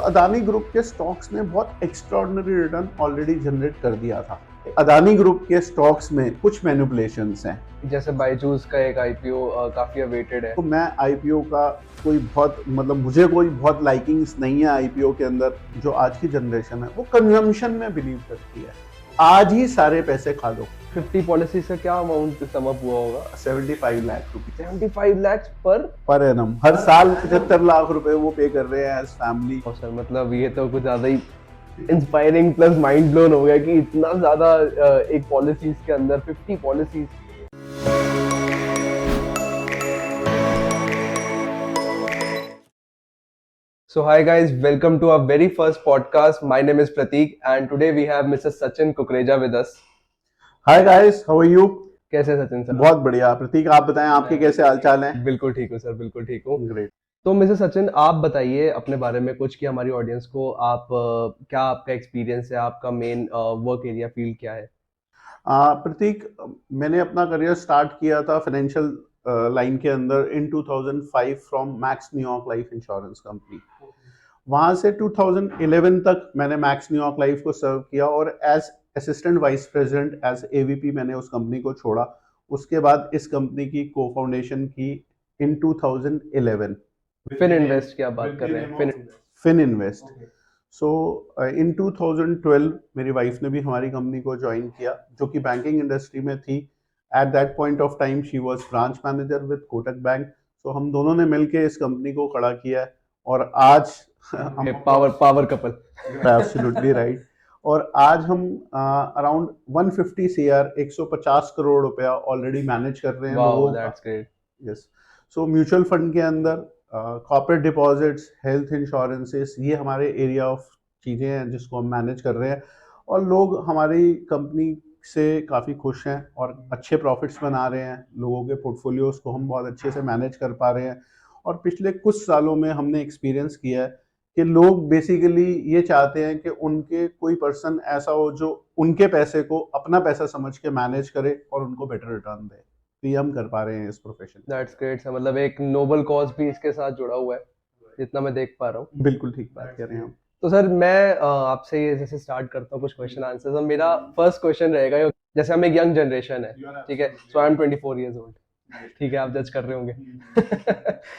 Adani group के stocks ने बहुत एक्स्ट्रॉर्डिनरी रिटर्न ऑलरेडी जनरेट कर दिया था। अदानी ग्रुप के स्टॉक्स में कुछ मैनिपुलेशंस हैं। जैसे बायजूस का एक आईपीओ काफी अवेटेड है। तो मैं आईपीओ का कोई बहुत मुझे कोई बहुत लाइकिंग्स नहीं है आईपीओ के अंदर। जो आज की जनरेशन है वो कंजम्पशन में बिलीव करती है। आज ही सारे पैसे खा लो। 50 पॉलिसी से क्या अमाउंट सम अप हुआ होगा? 75 लाख रुपए 75 लाख पर एनम। हर साल 75 लाख रुपए वो पे कर रहे हैं एज फैमिली। सर मतलब ये तो कुछ ज्यादा ही इंस्पायरिंग प्लस माइंड ब्लोन हो गया कि इतना ज्यादा एक पॉलिसीज के अंदर 50 policies. So hi guys, welcome to our very first podcast. My name is Prateek and today we have Mr. Sachin Kukreja with us. Hi guys, how are you? कैसे Sachin sir? बहुत बढ़िया। प्रतीक आप बताएं, आपके कैसे हालचाल हैं? बिल्कुल ठीक हूँ सर, बिल्कुल ठीक हूँ। ग्रेट। तो मिस्टर सचिन, आप बताइए अपने बारे में कुछ कि हमारी ऑडियंस को आप क्या आपका एक्सपीरियंस है, आपका मेन वर्क एरिया फील्ड क्या है? प्रतीक, मैंने अपना करियर स्टार्ट किया था फाइनेंशियल लाइन के अंदर इन 2005 from max New York life insurance company. वहां से 2011 तक मैंने मैक्स न्यूयॉर्क लाइफ को सर्व किया और as assistant vice president as AVP मैंने उस कंपनी को छोड़ा। उसके बाद इस कंपनी की को फाउंडेशन की इन 2011। फिन इन्वेस्ट की आप बात कर रहे हैं? Fin invest. सो इन 2012 मेरी वाइफ ने भी हमारी कंपनी को ज्वाइन किया, जो कि बैंकिंग इंडस्ट्री में थी। At that point of time she was branch manager with Kotak bank. So हम दोनों ने मिलकर इस कंपनी को खड़ा किया है और आज हम पावर कपल। Absolutely right. और आज हम अराउंड 150 सीआर 150 करोड़ रुपया ऑलरेडी मैनेज कर रहे हैं लोगों का। That's great. Yes. So mutual fund के अंदर कॉर्पोरेट डिपॉजिट्स, हेल्थ इंश्योरेंसेस, ये हमारे एरिया ऑफ चीज़ें हैं जिसको हम मैनेज कर रहे हैं। और लोग हमारी कंपनी से काफ़ी खुश हैं और अच्छे प्रॉफिट्स बना रहे हैं। लोगों के पोर्टफोलियोज को हम बहुत अच्छे से मैनेज कर पा रहे हैं। और पिछले कुछ सालों में हमने एक्सपीरियंस किया है कि लोग बेसिकली ये चाहते हैं कि उनके कोई पर्सन ऐसा हो जो उनके पैसे को अपना पैसा समझ के मैनेज करे और उनको बेटर रिटर्न दे। तो ये हम कर पा रहे हैं इस प्रोफेशन। दैट्स ग्रेट सर, मतलब एक नोबल कॉज भी इसके साथ जुड़ा हुआ है जितना मैं देख पा रहा हूँ। बिल्कुल ठीक बात कह रहे हैं हम। तो सर मैं आपसे ये जैसे स्टार्ट करता हूँ कुछ क्वेश्चन आंसर्स। और मेरा फर्स्ट क्वेश्चन रहेगा, जैसे हम एक यंग जनरेशन है, ठीक है, सो आई एम 24 इयर्स ओल्ड, ठीक है, आप जज कर रहे होंगे।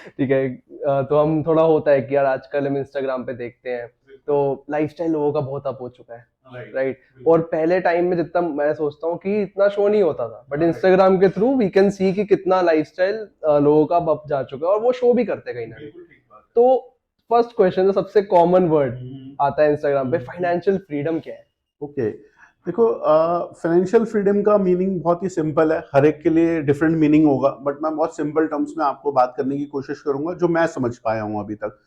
ठीक है, तो हम थोड़ा होता है कि यार आजकल हम इंस्टाग्राम पे देखते हैं तो लाइफस्टाइल लोगों का बहुत अप हो चुका है, राइट। और पहले टाइम में जितना मैं सोचता हूँ कि इतना शो नहीं होता था, बट इंस्टाग्राम के थ्रू वी कैन सी कि कितना लाइफस्टाइल लोगों का अप जा चुका है और वो शो भी करते हैं कहीं ना कहीं। तो फर्स्ट क्वेश्चन, जो सबसे कॉमन वर्ड आता है इंस्टाग्राम पे, फाइनेंशियल फ्रीडम क्या है? ओके, देखो, फाइनेंशियल फ्रीडम का मीनिंग बहुत ही सिंपल है। हर एक के लिए डिफरेंट मीनिंग होगा, बट मैं बहुत सिंपल टर्म्स में आपको बात करने की कोशिश करूंगा जो मैं समझ पाया हूं अभी तक।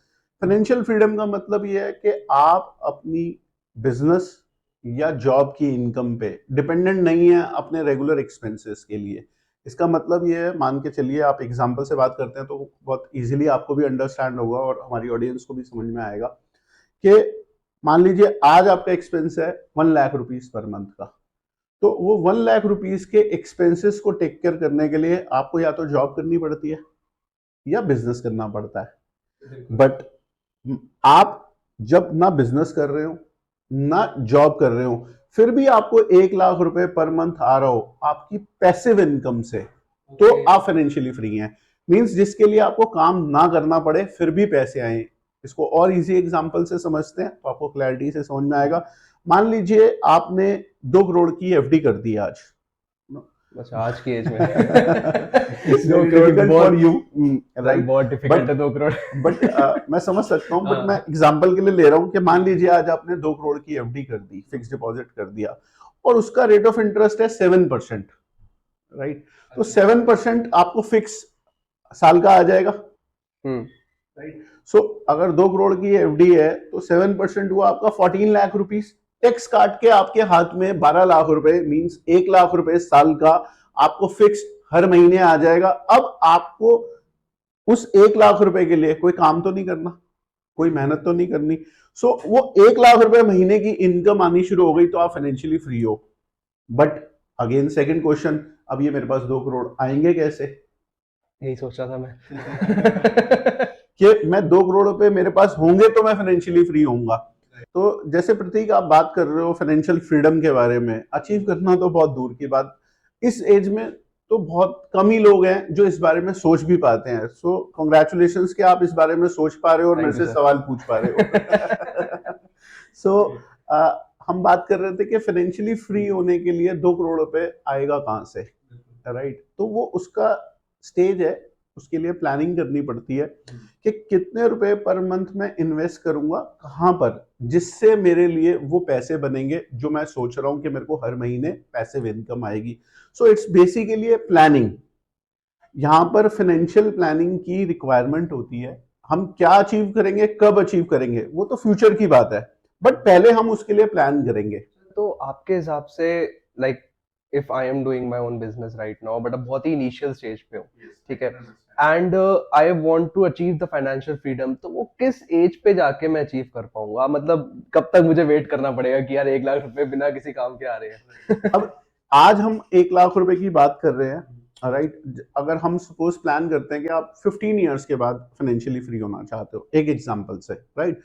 फाइनेंशियल फ्रीडम का मतलब ये है कि आप अपनी बिजनेस या जॉब की इनकम पे डिपेंडेंट नहीं है अपने रेगुलर एक्सपेंसेस के लिए। इसका मतलब ये है, मान के चलिए आप एग्जांपल से बात करते हैं तो बहुत इजीली आपको भी अंडरस्टैंड होगा और हमारी ऑडियंस को भी समझ में आएगा कि मान लीजिए आज आपका एक्सपेंस है 1 लाख रुपीस पर मंथ का। तो वो 1 लाख रुपीस के एक्सपेंसेस को टेक केयर करने के लिए आपको या तो जॉब करनी पड़ती है या बिजनेस करना पड़ता है। बट आप जब ना बिजनेस कर रहे हो ना जॉब कर रहे हो, फिर भी आपको 1 लाख रुपए पर मंथ आ रहा हो आपकी पैसिव इनकम से, तो आप फाइनेंशियली फ्री हैं। मींस जिसके लिए आपको काम ना करना पड़े फिर भी पैसे आए। इसको और इजी एग्जांपल से समझते हैं तो आपको क्लैरिटी से समझ में आएगा। मान लीजिए आपने 2 करोड़ की एफडी कर दी आज। अच्छा, आज की एज में 2 करोड़ फॉर यू, राइट, बहुत डिफिकल्ट है 2 करोड़। बट मैं समझ सकता हूँ, बट मैं एग्जांपल के लिए ले रहा हूँ कि मान लीजिए आज आपने 2 करोड़ की एफडी कर दी, फिक्स डिपॉजिट कर दिया, और उसका रेट ऑफ इंटरेस्ट है 7%, राइट। तो 7% आपको फिक्स साल का आ जाएगा, राइट। सो अगर 2 करोड़ की एफडी है तो 7% हुआ आपका 14 लाख रुपीस। टैक्स काट के आपके हाथ में 12 लाख रुपए, मींस 1 लाख रुपए साल का आपको फिक्स हर महीने आ जाएगा। अब आपको उस 1 लाख रुपए के लिए कोई काम तो नहीं करना, कोई मेहनत तो नहीं करनी। सो वो 1 लाख रुपए महीने की इनकम आनी शुरू हो गई तो आप फाइनेंशियली फ्री हो। बट अगेन सेकंड क्वेश्चन, अब ये मेरे पास 2 करोड़ आएंगे कैसे? यही सोच रहा था मैं। कि मैं 2 करोड़ रुपए मेरे पास होंगे तो मैं फाइनेंशियली फ्री होऊंगा। तो जैसे प्रतीक आप बात कर रहे हो फाइनेंशियल फ्रीडम के बारे में, अचीव करना तो बहुत दूर की बात, इस एज में तो बहुत कम ही लोग हैं जो इस बारे में सोच भी पाते हैं। सो कॉन्ग्रेचुलेशंस कि आप इस बारे में सोच पा रहे हो और Thank मेरे you, से sir. सवाल पूछ पा रहे हो। सो हम बात कर रहे थे कि फाइनेंशियली फ्री होने के लिए 2 करोड़ रुपए आएगा कहाँ से, राइट? तो वो उसका स्टेज है, उसके लिए प्लानिंग करनी पड़ती है कि कितने रुपए पर मंथ में इन्वेस्ट करूंगा कहां पर, जिससे मेरे लिए वो पैसे बनेंगे जो मैं सोच रहा हूं कि मेरे को हर महीने पैसिव इनकम आएगी। So it's basically planning. यहाँ पर फाइनेंशियल प्लानिंग की रिक्वायरमेंट होती है। हम क्या अचीव करेंगे, कब अचीव करेंगे, वो तो फ्यूचर की बात है, बट पहले हम उसके लिए प्लान करेंगे। तो आपके हिसाब से like if I am doing my own business right now but अब बहुत ही इनिशियल स्टेज पे हूँ, ठीक है, and I want to achieve the financial freedom, तो वो किस एज पे जाके मैं अचीव कर पाऊंगा? मतलब कब तक मुझे वेट करना पड़ेगा कि यार 1 लाख रुपए बिना किसी काम के आ रहे हैं? अब आज हम 1 लाख रुपए की बात कर रहे हैं, राइट? अगर हम सपोज प्लान करते हैं कि आप 15 ईयर्स के बाद फाइनेंशियली फ्री होना चाहते हो, एक एग्जांपल से, राइट?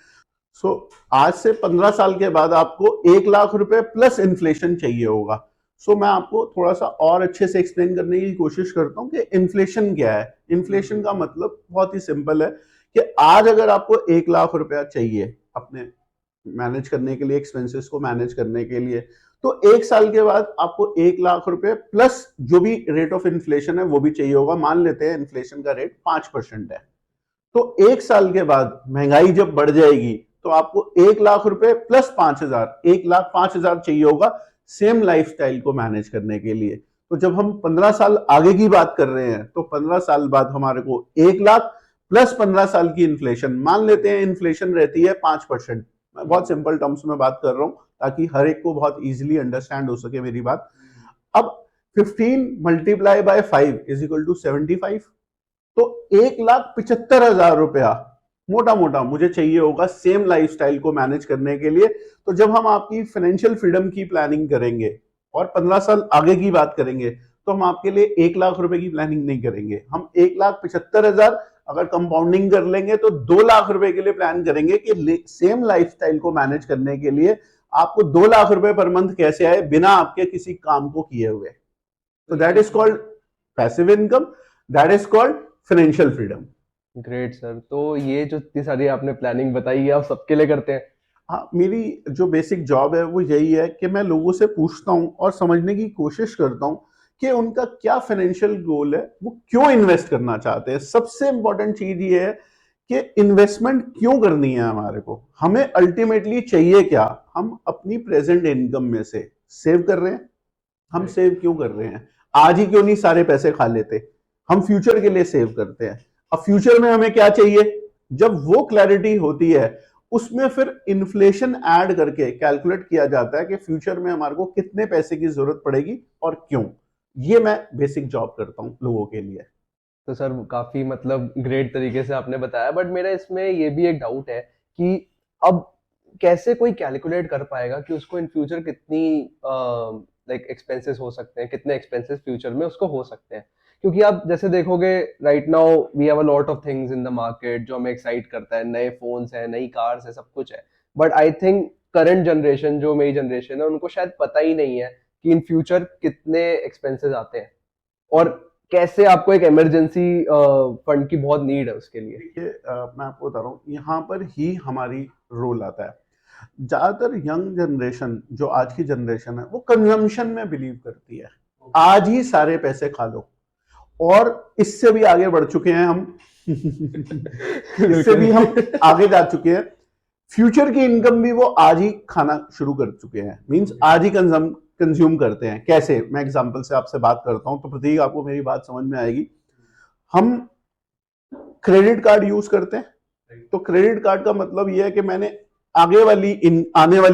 सो आज से 15 साल के बाद आपको 1 लाख रुपए प्लस इन्फ्लेशन चाहिए होगा। सो मैं आपको थोड़ा सा और अच्छे से एक्सप्लेन करने की कोशिश करता हूँ कि इन्फ्लेशन क्या है। इन्फ्लेशन का मतलब बहुत ही सिंपल है कि आज अगर आपको 1 लाख रुपया चाहिए अपने मैनेज करने के लिए, एक्सपेंसेस को मैनेज करने के लिए, तो 1 साल के बाद आपको 1 लाख रुपए प्लस जो भी रेट ऑफ इन्फ्लेशन है वो भी चाहिए होगा। मान लेते हैं इन्फ्लेशन का रेट 5% है, तो 1 साल के बाद महंगाई जब बढ़ जाएगी तो आपको 1 लाख रुपए प्लस 5,000, 1,05,000 चाहिए होगा सेम लाइफस्टाइल को मैनेज करने के लिए। तो जब हम 15 साल आगे की बात कर रहे हैं तो 15 साल बाद हमारे को 1 लाख प्लस 15 साल की इन्फ्लेशन, मान लेते हैं इन्फ्लेशन रहती है 5%। मैं बहुत सिंपल टर्म्स में बात कर रहा हूं ताकि हर एक को बहुत इजीली अंडरस्टैंड हो सके मेरी बात। अब 15 multiply by 5 is equal to 75, तो 1,75,000 रुपया मोटा मोटा मुझे चाहिए होगा सेम लाइफस्टाइल को मैनेज करने के लिए। तो जब हम आपकी फाइनेंशियल फ्रीडम की प्लानिंग करेंगे और 15 साल आगे की बात करेंगे तो हम आपके लिए 1 लाख रुपए की प्लानिंग नहीं करेंगे, हम 1,75,000 अगर कंपाउंडिंग कर लेंगे तो 2 लाख रुपए के लिए प्लान करेंगे कि सेम लाइफस्टाइल को मैनेज करने के लिए आपको 2 लाख रुपए पर मंथ कैसे आए बिना आपके किसी काम को किए हुए। तो that is called passive income, that is called financial freedom. Great sir, तो ये जो इतनी सारी आपने प्लानिंग बताई है आप सबके लिए करते हैं? हाँ, मेरी जो बेसिक जॉब है वो यही है कि मैं लोगों से पूछता हूँ और समझने की कोशिश करता हूँ कि उनका क्या फाइनेंशियल गोल है, वो क्यों इन्वेस्ट करना चाहते हैं। सबसे इंपॉर्टेंट चीज ये है कि इन्वेस्टमेंट क्यों करनी है हमारे को, हमें अल्टीमेटली चाहिए क्या। हम अपनी प्रेजेंट इनकम में से सेव कर रहे हैं, हम सेव क्यों कर रहे हैं, आज ही क्यों नहीं सारे पैसे खा लेते, हम फ्यूचर के लिए सेव करते हैं। अब फ्यूचर में हमें क्या चाहिए, जब वो क्लैरिटी होती है उसमें फिर इन्फ्लेशन ऐड करके कैलकुलेट किया जाता है कि फ्यूचर में हमारे को कितने पैसे की जरूरत पड़ेगी और क्यों। ये मैं बेसिक जॉब करता हूं लोगों के लिए। तो सर काफी मतलब ग्रेट तरीके से आपने बताया, बट मेरा इसमें ये भी एक डाउट है कि अब कैसे कोई कैलकुलेट कर पाएगा कि उसको इन फ्यूचर कितनी लाइक एक्सपेंसेस हो सकते हैं, कितने एक्सपेंसेस फ्यूचर में उसको हो सकते हैं? क्योंकि आप जैसे देखोगे right now we have a lot of things in the market जो हमें एक्साइट करता है, नए फोन्स हैं, नई कार्स है, सब कुछ है, but I think current generation जो मेरी जनरेशन है उनको शायद पता ही नहीं है कि इन फ्यूचर कितने एक्सपेंसेस आते हैं और कैसे आपको एक इमरजेंसी फंड की बहुत नीड है उसके लिए। देखिए मैं आपको बता रहा हूँ यहाँ पर ही हमारी रोल आता है। ज्यादातर यंग जनरेशन जो आज की जनरेशन है वो कंजम्पशन में बिलीव करती है, आज ही सारे पैसे खा लो, और इससे भी आगे बढ़ चुके हैं हम। इससे भी हम आगे जा चुके हैं। फ्यूचर की इनकम भी वो आज ही खाना शुरू कर चुके हैं, मींस आज ही कंज्यूम करते हैं। कैसे, मैं एग्जांपल से आपसे बात करता हूं तो प्रतीक आपको मेरी बात समझ में आएगी। हम क्रेडिट कार्ड यूज करते हैं, तो क्रेडिट कार्ड का मतलब यह है कि मैंने आने वाली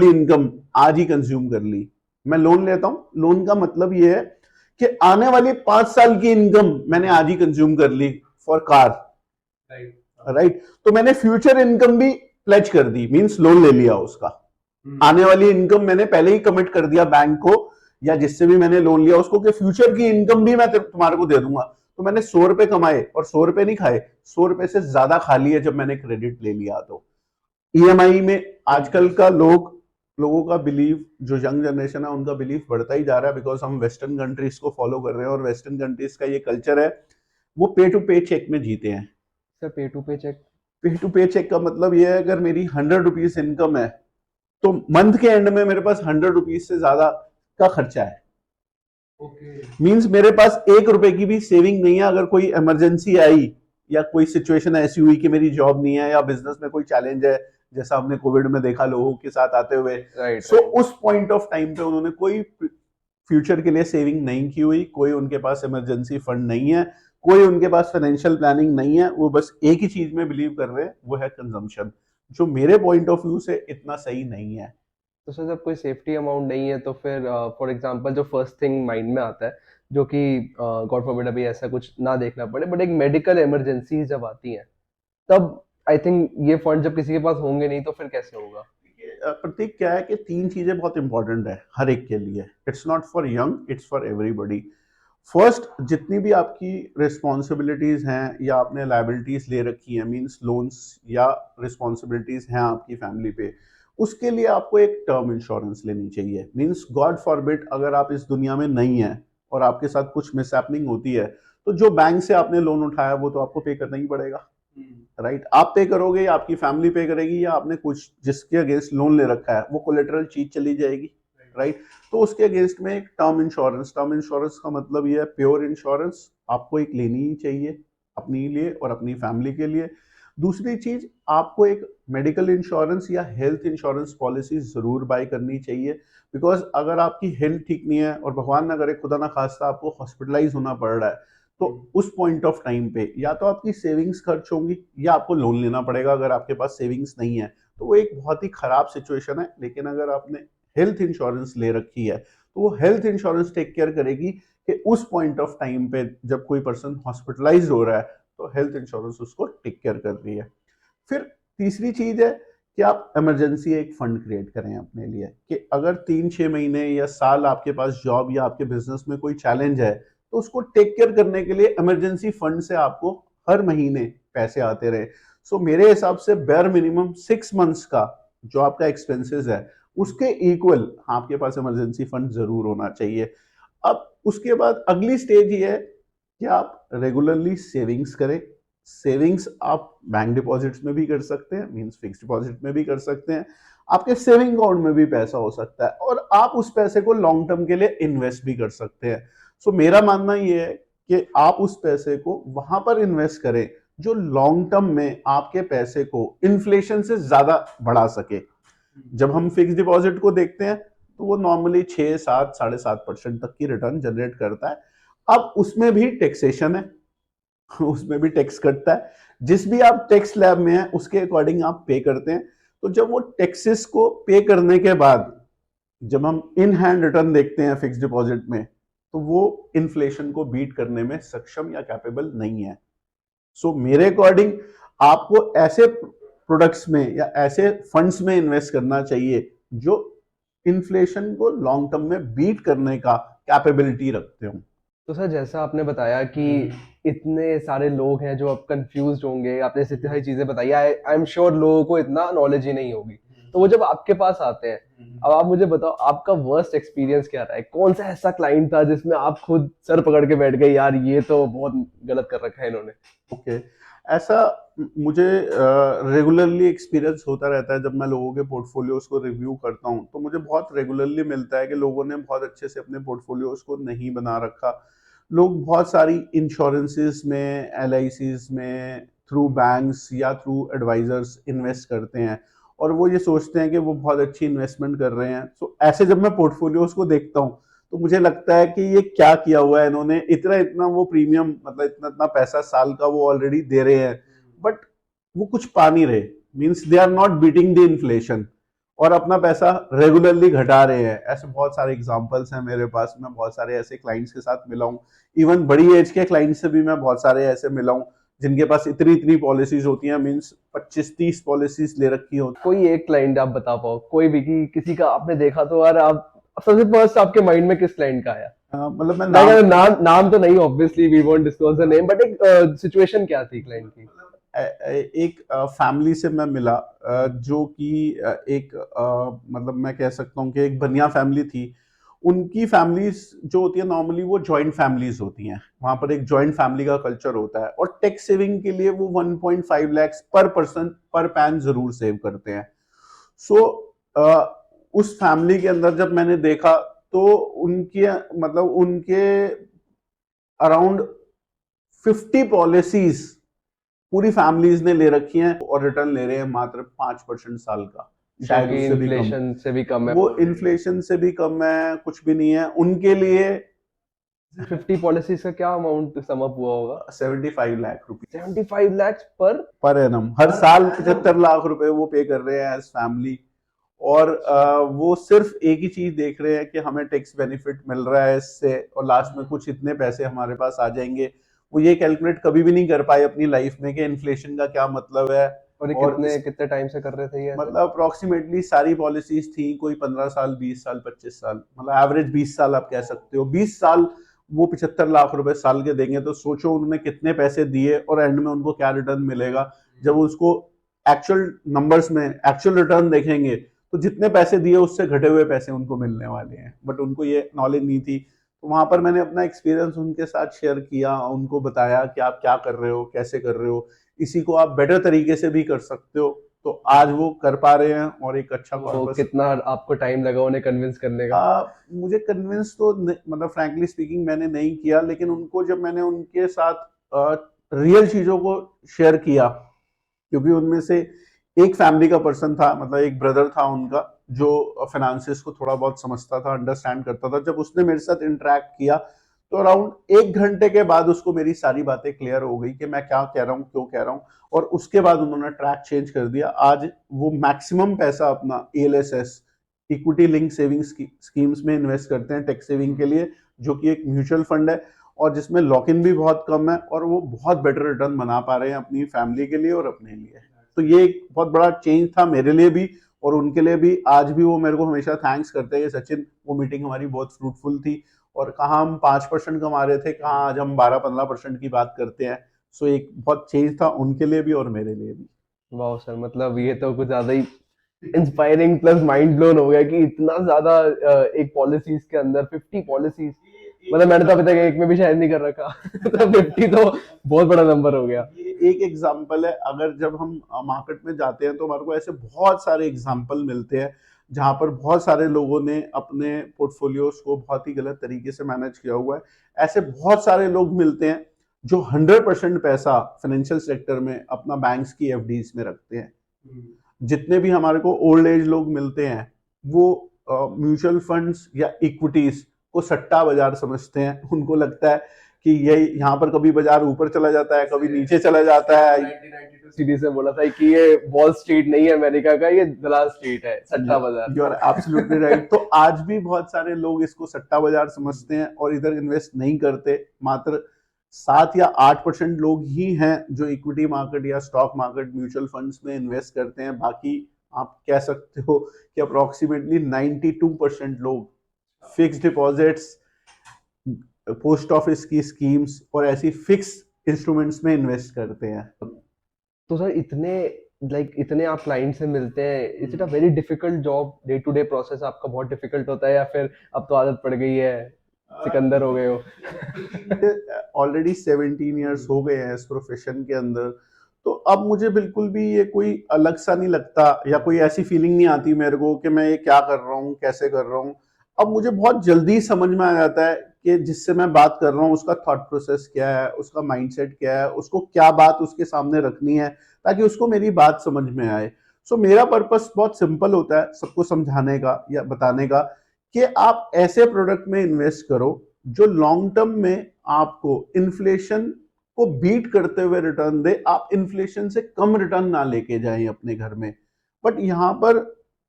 इनकम आज ही कंज्यूम कर ली। मैं लोन लेता हूं, लोन का मतलब यह है कि आने वाली 5 साल की इनकम मैंने आज ही कंज्यूम कर ली फॉर कार, राइट? तो मैंने फ्यूचर इनकम भी प्लेज कर दी, मींस लोन ले लिया उसका। आने वाली इनकम मैंने पहले ही कमिट कर दिया बैंक को या जिससे भी मैंने लोन लिया उसको कि फ्यूचर की इनकम भी मैं तुम्हारे को दे दूंगा। तो मैंने 100 रुपए कमाए और 100 रुपए नहीं खाए, 100 रुपए से ज्यादा खा लिए जब मैंने क्रेडिट ले लिया। तो ईएमआई में आजकल का लोगों का बिलीव, जो यंग जनरेशन है उनका बिलीव बढ़ता ही जा रहा है, बिकॉज हम वेस्टर्न कंट्रीज को फॉलो कर रहे हैं और वेस्टर्न कंट्रीज का ये कल्चर है, वो पे टू पे चेक में जीते हैं। सर पे टू पे चेक? पे टू पे चेक का मतलब ये है, अगर मेरी 100 रुपीज इनकम है तो मंथ के एंड में मेरे पास 100 रुपीज से ज्यादा का खर्चा है। मींस मेरे पास 1 रुपए की भी सेविंग नहीं है। अगर कोई इमरजेंसी आई या कोई सिचुएशन ऐसी हुई कि मेरी जॉब नहीं है या बिजनेस में कोई चैलेंज है, जैसा हमने कोविड में देखा लोगों के साथ आते हुए, सो उस पॉइंट ऑफ टाइम पे उन्होंने कोई फ्यूचर के लिए सेविंग नहीं की हुई, कोई उनके पास इमरजेंसी फंड नहीं है, कोई उनके पास फाइनेंशियल प्लानिंग नहीं है, वो बस एक ही चीज में बिलीव कर रहे हैं, वो है कंजम्पशन, जो मेरे पॉइंट ऑफ व्यू से इतना सही नहीं है। तो सर जब कोई सेफ्टी अमाउंट नहीं है तो फिर फॉर एग्जांपल जो फर्स्ट थिंग माइंड में आता है, जो कि गॉड फॉरबिड अभी ऐसा कुछ ना देखना पड़े, बट एक मेडिकल इमरजेंसी जब आती है, तब आई थिंक ये फंड जब किसी के पास होंगे नहीं तो फिर कैसे होगा? प्रतीक, क्या है कि 3 चीजें बहुत इंपॉर्टेंट है हर एक के लिए। It's not for young, it's for everybody. First, जितनी भी आपकी रिस्पॉन्सिबिलिटीज हैं या आपने लाइबिलिटीज ले रखी हैं, मींस लोन्स या रिस्पॉन्सिबिलिटीज हैं आपकी फैमिली पे, उसके लिए आपको एक टर्म इंश्योरेंस लेनी चाहिए। मींस गॉड फॉरबिड अगर आप इस दुनिया में नहीं है और आपके साथ कुछ मिसहैपनिंग होती है, तो जो बैंक से आपने लोन उठाया वो तो आपको पे करना ही पड़ेगा, राइट? आप पे करोगे या आपकी फैमिली पे करेगी, या आपने कुछ जिसके अगेंस्ट लोन ले रखा है वो कोलेटरल चीज चली जाएगी, राइट? तो उसके अगेंस्ट में एक टर्म इंश्योरेंस का मतलब ये है प्योर इंश्योरेंस, आपको एक लेनी ही चाहिए अपने लिए और अपनी फैमिली के लिए। दूसरी चीज, आपको एक मेडिकल इंश्योरेंस या हेल्थ इंश्योरेंस पॉलिसी जरूर बाय करनी चाहिए, बिकॉज अगर आपकी हेल्थ ठीक नहीं है और भगवान ना करे खुदा ना खास्ता आपको हॉस्पिटलाइज होना पड़ रहा है, तो उस पॉइंट ऑफ टाइम पे या तो आपकी सेविंग्स खर्च होंगी या आपको लोन लेना पड़ेगा। अगर आपके पास सेविंग्स नहीं है तो वो एक बहुत ही खराब सिचुएशन है। लेकिन अगर आपने हेल्थ इंश्योरेंस ले रखी है तो वो हेल्थ इंश्योरेंस टेक केयर करेगी कि उस पॉइंट ऑफ टाइम पे जब कोई पर्सन हॉस्पिटलाइज हो रहा है तो हेल्थ इंश्योरेंस उसको टेक केयर कर रही है। फिर तीसरी चीज है कि आप इमरजेंसी एक फंड क्रिएट करें अपने लिए, कि अगर 3-6 महीने या साल आपके पास जॉब या आपके बिजनेस में कोई चैलेंज है, तो उसको टेक केयर करने के लिए इमरजेंसी फंड से आपको हर महीने पैसे आते रहे। सो मेरे हिसाब से बेयर मिनिमम 6 मंथ्स का जो आपका एक्सपेंसेस है उसके इक्वल आपके पास इमरजेंसी फंड जरूर होना चाहिए। अब उसके बाद अगली स्टेज ये है कि आप रेगुलरली सेविंग्स करें। सेविंग्स आप बैंक डिपॉजिट्स में भी कर सकते हैं, मींस फिक्स्ड डिपॉजिट में भी कर सकते हैं, आपके सेविंग अकाउंट में भी पैसा हो सकता है, और आप उस पैसे को लॉन्ग टर्म के लिए इन्वेस्ट भी कर सकते हैं। सो मेरा मानना ये है कि आप उस पैसे को वहां पर इन्वेस्ट करें जो लॉन्ग टर्म में आपके पैसे को इन्फ्लेशन से ज्यादा बढ़ा सके। जब हम फिक्स डिपॉजिट को देखते हैं तो वो नॉर्मली 6-7, 7.5% तक की रिटर्न जनरेट करता है। अब उसमें भी टैक्सेशन है, उसमें भी टैक्स कटता है, जिस भी आप टैक्स स्लैब में है उसके अकॉर्डिंग आप पे करते हैं। तो जब वो टैक्सेस को पे करने के बाद जब हम इन हैंड रिटर्न देखते हैं फिक्स डिपॉजिट में, तो वो इन्फ्लेशन को बीट करने में सक्षम या कैपेबल नहीं है। सो मेरे अकॉर्डिंग आपको ऐसे प्रोडक्ट्स में या ऐसे फंड्स में इन्वेस्ट करना चाहिए जो इन्फ्लेशन को लॉन्ग टर्म में बीट करने का कैपेबिलिटी रखते हो। तो सर जैसा आपने बताया कि इतने सारे लोग हैं जो अब कंफ्यूज होंगे, आपने इतनी सारी चीजें बताई, आई एम श्योर लोगों को इतना नॉलेज ही नहीं होगी, तो वो जब आपके पास आते हैं, अब आप मुझे बताओ आपका वर्स्ट एक्सपीरियंस क्या रहा है? कौन सा ऐसा क्लाइंट था जिसमें आप खुद सर पकड़ के बैठ गए, यार ये तो बहुत गलत कर रखा है इन्होंने? ओके, ऐसा मुझे रेगुलरली एक्सपीरियंस होता रहता है। जब मैं लोगों के पोर्टफोलियोज को रिव्यू करता हूं तो मुझे बहुत रेगुलरली मिलता है कि लोगों ने बहुत अच्छे से अपने पोर्टफोलियोज को नहीं बना रखा। लोग बहुत सारी इंश्योरेंसेस में, एलआईसीज में, थ्रू बैंक्स या थ्रू एडवाइजर्स इन्वेस्ट करते हैं और वो ये सोचते हैं कि वो बहुत अच्छी इन्वेस्टमेंट कर रहे हैं। तो ऐसे जब मैं पोर्टफोलियोज को देखता हूँ तो मुझे लगता है कि ये क्या किया हुआ है इन्होंने, इतना इतना वो प्रीमियम, मतलब इतना इतना पैसा साल का वो ऑलरेडी दे रहे हैं, बट वो कुछ पा नहीं रहे। Means they are not beating the inflation और अपना पैसा रेगुलरली घटा रहे हैं। ऐसे बहुत सारे एग्जांपल्स हैं मेरे पास। मैं बहुत सारे ऐसे क्लाइंट्स के साथ मिला हूं, इवन बड़ी एज के क्लाइंट्स से भी मैं बहुत सारे ऐसे मिला हूं जिनके पास इतनी इतनी पॉलिसीज होती हैं, मींस 25-30 पॉलिसीज ले रखी होती। कोई एक क्लाइंट आप बता पाओ, कोई भी कि किसी का आपने देखा तो, यार आप सबसे फर्स्ट आपके माइंड में किस क्लाइंट का आया? मतलब मैं नहीं, नाम अगर नाम तो नहीं, obviously we won't disclose the name, but एक सिचुएशन क्या थी क्लाइंट की? एक फैमिली से मैं मिला, जो कि एक मतलब मैं कह सकता हूँ कि एक बनिया फैमिली थी। उनकी फैमिलीज जो होती है नॉर्मली वो जॉइंट फैमिलीज होती हैं, वहां पर एक जॉइंट फैमिली का कल्चर होता है, और टैक्स सेविंग के लिए वो 1.5 लाख पर पर्सन पर पैन जरूर सेव करते हैं। सो उस फैमिली के अंदर जब मैंने देखा तो उनके मतलब उनके अराउंड 50 पॉलिसीज पूरी फैमिलीज ने ले रखी हैं, और रिटर्न ले रहे हैं मात्र 5% साल का, जो शायद कि उससे भी कम। इन्फ्लेशन से भी कम है। वो इन्फ्लेशन से भी कम है, कुछ भी नहीं है उनके लिए। 50 पॉलिसीज का क्या अमाउंट सम अप हुआ होगा? 75 लाख रुपए 75 lakhs पर? पर एनम, हर साल 75 लाख रुपए वो पे कर रहे हैं एज फैमिली। और वो सिर्फ एक ही चीज देख रहे हैं कि हमें टैक्स बेनिफिट मिल रहा है इससे, और लास्ट में कुछ इतने पैसे हमारे पास आ जाएंगे। वो ये कैलकुलेट कभी भी नहीं कर पाए अपनी लाइफ में कि इन्फ्लेशन का क्या मतलब है। और ये और कितने इस कितने टाइम से कर रहे थे ये ऐसे? मतलब अप्रोक्सीमेटली सारी पॉलिसीज थी कोई 15 साल, 20 साल, 25 साल, मतलब एवरेज 20 साल आप कह सकते हो। 20 साल वो 75 लाख रुपए साल के देंगे, तो सोचो उन्होंने कितने पैसे दिए और एंड में उनको क्या रिटर्न मिलेगा। जब उसको एक्चुअल नंबर्स में एक्चुअल रिटर्न देखेंगे तो जितने पैसे दिए उससे घटे हुए पैसे उनको मिलने वाले हैं, बट उनको ये नॉलेज नहीं थी। तो वहां पर मैंने अपना एक्सपीरियंस उनके साथ शेयर किया, उनको बताया कि आप क्या कर रहे हो, कैसे कर रहे हो, इसी को आप बेटर तरीके से भी कर सकते हो। तो आज वो कर पा रहे हैं और एक अच्छा तो कॉर्पस। कितना आपको टाइम लगा उन्हें कन्विंस करने का? मुझे कन्विंस तो मतलब फ्रैंकली स्पीकिंग मैंने नहीं किया, लेकिन उनको जब मैंने उनके साथ रियल चीजों को शेयर किया, क्योंकि उनमें से एक फैमिली का पर्सन था, मतलब एक ब्रदर था उनका, जो फाइनेंसिस को थोड़ा बहुत समझता था, अंडरस्टैंड करता था। जब उसने मेरे साथ इंटरेक्ट किया तो अराउंड 1 घंटे के बाद उसको मेरी सारी बातें क्लियर हो गई कि मैं क्या कह रहा हूँ, क्यों कह रहा हूँ। और उसके बाद उन्होंने ट्रैक चेंज कर दिया। आज वो मैक्सिमम पैसा अपना एएलएसएस, इक्विटी लिंक सेविंग स्कीम्स में इन्वेस्ट करते हैं टैक्स सेविंग के लिए, जो कि एक म्यूचुअल फंड है, और जिसमें लॉक इन भी बहुत कम है, और वो बहुत बेटर रिटर्न बना पा रहे हैं अपनी फैमिली के लिए और अपने लिए। तो ये एक बहुत बड़ा चेंज था मेरे लिए भी और उनके लिए भी। आज भी वो मेरे को हमेशा थैंक्स करते हैं कि सचिन, वो मीटिंग हमारी बहुत फ्रूटफुल थी, और कहाँ हम 5% कमा रहे थे, कहाँ आज हम 12-15% की बात करते हैं। सो एक बहुत चेंज था उनके लिए भी और मेरे लिए भी। वाह सर, मतलब ये तो कुछ ज्यादा ही इंस्पायरिंग प्लस माइंड ब्लोन हो गया कि इतना ज्यादा एक पॉलिसीज के अंदर 50 पॉलिसीज, मतलब मैंने तो अभी तक एक में भी शायद नहीं कर रखा। तो 50 तो बहुत बड़ा नंबर हो गया। ये एक एग्जाम्पल है। अगर जब हम मार्केट में जाते हैं तो हमारे को ऐसे बहुत सारे एग्जाम्पल मिलते हैं जहां पर बहुत सारे लोगों ने अपने पोर्टफोलियोज को बहुत ही गलत तरीके से मैनेज किया हुआ है। ऐसे बहुत सारे लोग मिलते हैं जो 100% पैसा फाइनेंशियल सेक्टर में अपना बैंक्स की एफडीज में रखते हैं। जितने भी हमारे को ओल्ड एज लोग मिलते हैं वो म्यूचुअल फंड्स या इक्विटीज को सट्टा बाजार समझते हैं। उनको लगता है कि ये यहाँ पर कभी बाजार ऊपर चला जाता है, कभी नीचे चला जाता है। 1992 सीडी से बोला था कि ये वॉल स्ट्रीट नहीं है अमेरिका का, ये दलाल स्ट्रीट है, सट्टा बाजार। You are absolutely right. तो आज भी बहुत सारे लोग इसको सट्टा बाजार समझते हैं और इधर इन्वेस्ट नहीं करते। मात्र 7 या 8% लोग ही हैं जो इक्विटी मार्केट या स्टॉक मार्केट म्यूचुअल फंड्स में इन्वेस्ट करते हैं। बाकी आप कह सकते हो कि अप्रोक्सीमेटली 92% लोग फिक्स डिपॉजिट्स, पोस्ट ऑफिस की स्कीम्स और ऐसी फिक्स इंस्ट्रूमेंट्स में इन्वेस्ट करते हैं। तो सर इतने इतने आप क्लाइंट से मिलते हैं, is it a very difficult job? Day to day process आपका बहुत डिफिकल्ट होता है या फिर अब तो आदत पड़ गई है, सिकंदर हो गए हो? ऑलरेडी 17 ईयर्स हो गए हैं इस प्रोफेशन के अंदर, तो अब मुझे बिल्कुल भी ये कोई अलग सा नहीं लगता, या कोई ऐसी फीलिंग नहीं आती मेरे को कि मैं ये क्या कर रहा हूँ, कैसे कर रहा हूँ। अब मुझे बहुत जल्दी समझ में आ जाता है कि जिससे मैं बात कर रहा हूँ उसका थॉट प्रोसेस क्या है, उसका माइंडसेट क्या है, उसको क्या बात उसके सामने रखनी है ताकि उसको मेरी बात समझ में आए। सो मेरा पर्पस बहुत सिंपल होता है सबको समझाने का या बताने का, कि आप ऐसे प्रोडक्ट में इन्वेस्ट करो जो लॉन्ग टर्म में आपको इन्फ्लेशन को बीट करते हुए रिटर्न दे। आप इन्फ्लेशन से कम रिटर्न ना लेके जाएं अपने घर में। बट यहाँ पर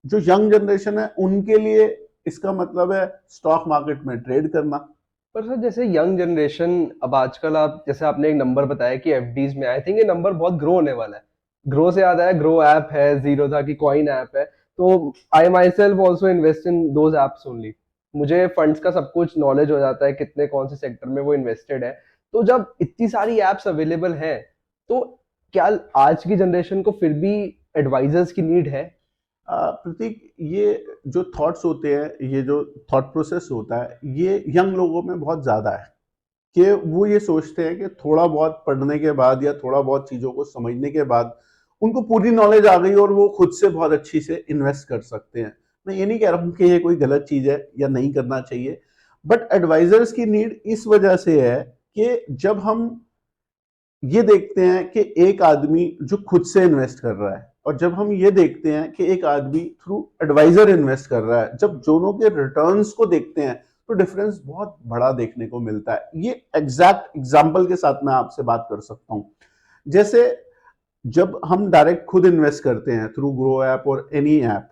जो यंग जनरेशन है उनके लिए इसका मतलब है स्टॉक मार्केट में ट्रेड करना। पर सर जैसे यंग जनरेशन, अब आजकल आप जैसे आपने एक नंबर बताया कि एफडीज में, आई थिंक ये नंबर बहुत ग्रो होने वाला है। ग्रो से याद आया, ग्रो ऐप है, जीरो था कि कॉइन ऐप है, तो I myself also invest in those apps only. मुझे फंड्स का सब कुछ नॉलेज हो जाता है, कितने कौन से सेक्टर में वो इन्वेस्टेड है। तो जब इतनी सारी एप्स अवेलेबल हैं, तो क्या आज की जनरेशन को फिर भी एडवाइजर्स की नीड है? प्रतीक, ये जो थॉट्स होते हैं, ये जो थॉट प्रोसेस होता है, ये यंग लोगों में बहुत ज़्यादा है कि वो ये सोचते हैं कि थोड़ा बहुत पढ़ने के बाद या थोड़ा बहुत चीज़ों को समझने के बाद उनको पूरी नॉलेज आ गई और वो खुद से बहुत अच्छी से इन्वेस्ट कर सकते हैं। मैं ये नहीं कह रहा हूँ कि ये कोई गलत चीज़ है या नहीं करना चाहिए, बट एडवाइजर्स की नीड इस वजह से है कि जब हम ये देखते हैं कि एक आदमी जो खुद से इन्वेस्ट कर रहा है और जब हम ये देखते हैं कि एक आदमी थ्रू एडवाइजर इन्वेस्ट कर रहा है, जब दोनों के रिटर्न्स को देखते हैं तो डिफरेंस बहुत बड़ा देखने को मिलता है। ये एग्जैक्ट एग्जांपल के साथ मैं आपसे बात कर सकता हूं। जैसे जब हम डायरेक्ट खुद इन्वेस्ट करते हैं थ्रू ग्रो ऐप और एनी ऐप,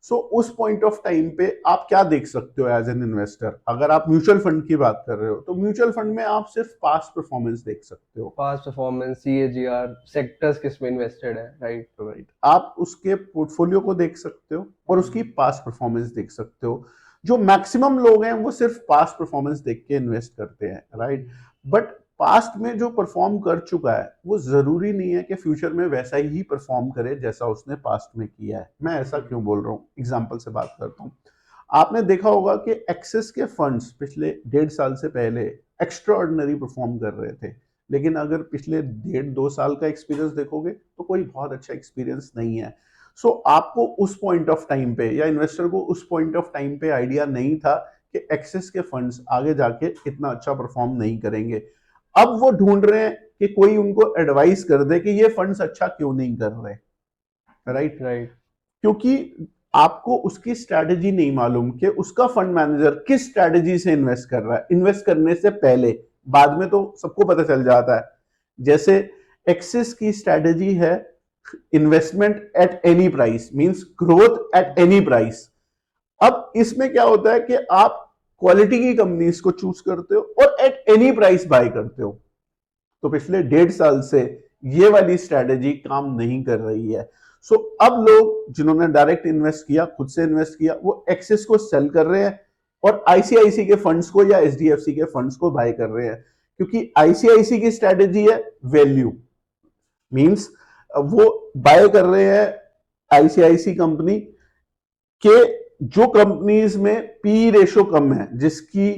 सो उस पॉइंट ऑफ टाइम पे आप क्या देख सकते हो एज एन इन्वेस्टर? अगर आप म्यूचुअल फंड की बात कर रहे हो तो म्यूचुअल फंड में आप सिर्फ पास्ट परफॉर्मेंस देख सकते हो। पास्ट परफॉर्मेंस, सीएजीआर, सेक्टर्स किस में इन्वेस्टेड है, राइट? राइट, आप उसके पोर्टफोलियो को देख सकते हो और उसकी पास्ट परफॉर्मेंस देख सकते हो। जो मैक्सिमम लोग हैं वो सिर्फ पास्ट परफॉर्मेंस देख के इन्वेस्ट करते हैं, राइट। बट पास्ट में जो परफॉर्म कर चुका है वो जरूरी नहीं है कि फ्यूचर में वैसा ही परफॉर्म करे जैसा उसने पास्ट में किया है। मैं ऐसा क्यों बोल रहा हूँ, एग्जाम्पल से बात करता हूँ। आपने देखा होगा कि एक्सिस के फंड्स पिछले 1.5 साल से पहले एक्स्ट्रा ऑर्डिनरी परफॉर्म कर रहे थे, लेकिन अगर पिछले 1.5-2 साल का एक्सपीरियंस देखोगे तो कोई बहुत अच्छा एक्सपीरियंस नहीं है। सो आपको उस पॉइंट ऑफ टाइम पे या इन्वेस्टर को उस पॉइंट ऑफ टाइम पे आइडिया नहीं था कि एक्सेस के फंड्स आगे जाके इतना अच्छा परफॉर्म नहीं करेंगे। अब वो ढूंढ रहे हैं कि कोई उनको एडवाइस कर दे कि ये फंड्स अच्छा क्यों नहीं कर रहे, राइट। राइट। क्योंकि आपको उसकी स्ट्रैटेजी नहीं मालूम कि उसका फंड मैनेजर किस स्ट्रैटेजी से इन्वेस्ट कर रहा है इन्वेस्ट करने से पहले। बाद में तो सबको पता चल जाता है। जैसे एक्सिस की स्ट्रैटेजी है investment at any price, means growth at any price. अब इसमें क्या होता है कि आप क्वालिटी की कंपनीज को चूज करते हो और एट एनी प्राइस बाय करते हो। तो पिछले 1.5 साल से ये वाली स्ट्रैटेजी काम नहीं कर रही है। सो अब लोग जिन्होंने डायरेक्ट इन्वेस्ट किया, खुद से इन्वेस्ट किया, वो एक्सेस को सेल कर रहे हैं और आईसीआईसी के फंड्स को या एचडीएफसी के फंड्स को बाय कर रहे हैं। क्योंकि आईसीआईसी की स्ट्रैटेजी है वैल्यू, मींस वो बाय कर रहे हैं आईसीआईसी कंपनी के जो कंपनीज में पी रेशो कम है, जिसकी